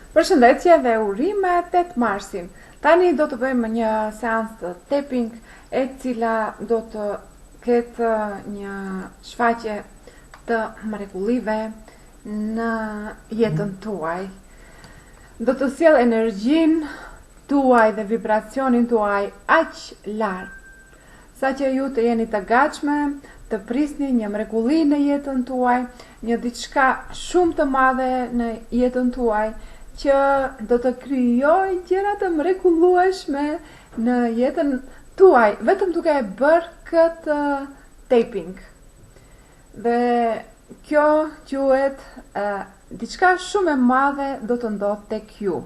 Përshëndetje dhe urime 8 marsin. Tani do të bëjmë një seancë të tapping e cila do të ketë një shfaqje të mrekullive në jetën tuaj. Do të sjell energjinë tuaj dhe vibracionin tuaj aq lart, saqë ju të jeni të gatshme të prisni një mrekulli në jetën tuaj, një diçka shumë të madhe në jetën tuaj, që do të krijoj gjëra të mrekullueshme në jetën tuaj, vetëm duke e bërë këtë tapping. Dhe kjo quhet diçka shumë e madhe do të ndodhë tek ju.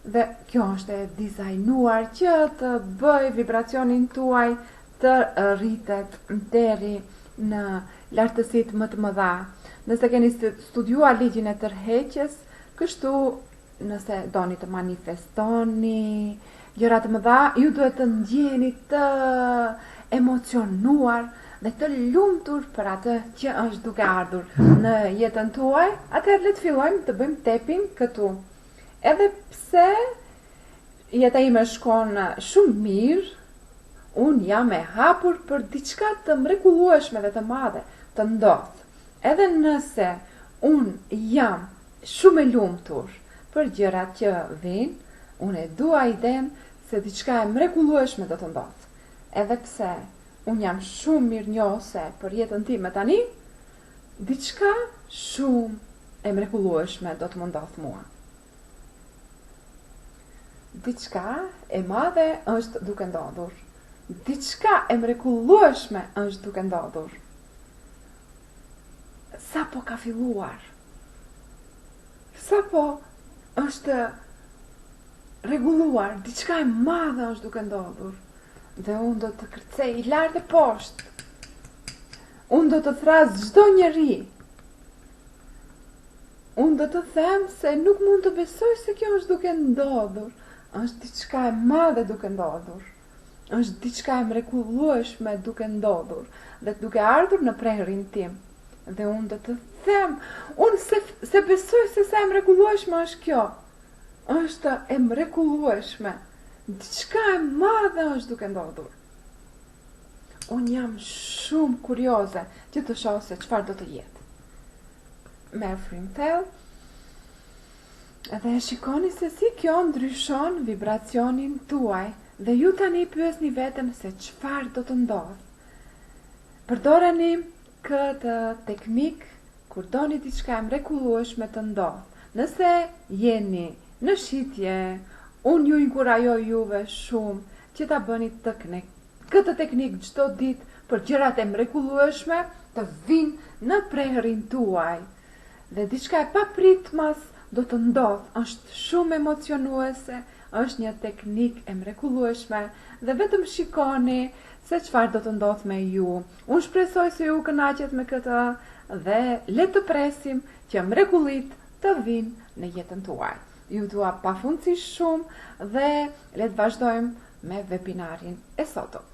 Dhe kjo është e dizajnuar që të bëj vibracionin tuaj të rritet deri në lartësitë më të mëdha. Nëse keni studiuar ligjin e tërheqjes, kështu nëse doni të manifestoni gjëra të mëdha, ju duhet të ndjeni të emocionuar dhe të lumtur për atë që është duke ardhur në jetën tuaj. Atëherë le të fillojmë të bëjmë tapping këtu. Edhe pse jeta ime shkon shumë mirë, unë jam e hapur për diçka të mrekullueshme dhe të madhe të ndodhë. Edhe nëse unë jam shumë e lumtur për gjërat që vijnë, unë e dua idenë se diçka e mrekullueshme do të ndodhë. Edhe pse unë jam shumë mirënjohëse për jetën time tani, diçka shumë e mrekullueshme do të më ndodhë mua. Diçka e madhe është duke ndodhur. Diçka e mrekullueshme është duke ndodhur. Sa po ka filluar? Sa po është rregulluar? Diçka e madhe është duke ndodhur. Dhe unë do të kërcej i lart e poshtë. Unë do të thras çdo njeri. Unë do të them se nuk mund të besoj se kjo është duke ndodhur. Është diçka e madhe duke ndodhur. Është diçka e mrekullueshme duke ndodhur dhe duke ardhur në prehrin tim. Dhe unë do të them, unë se besoj se sa e mrekullueshme është kjo. Është e mrekullueshme. Diçka e madhe është duke ndodhur. Unë jam shumë kurioze që të shoh se çfarë do të jetë. Merr frymë thellë dhe shikoni se si kjo ndryshon vibracionin tuaj. Dhe ju tani pyesni veten se çfarë do të ndodhë. Përdoreni këtë teknik kur doni diçka e mrekullueshme të ndodhë. Nëse jeni në shitje, unë ju inkurajoj juve shumë që ta bëni këtë teknik çdo ditë për gjërat e mrekullueshme të vinë në prehrin tuaj. Dhe diçka e papritmas do të ndodhë, është shumë emocionuese, është një teknik e mrekullueshme dhe vetëm shikoni se çfarë do të ndodhë me ju. Unë shpresoj se ju kënaqet me këtë dhe le të presim që mrekullit të vinë në jetën tuaj. Ju dua pafundësisht shumë dhe le të vazhdojmë me webinarin e sotëm.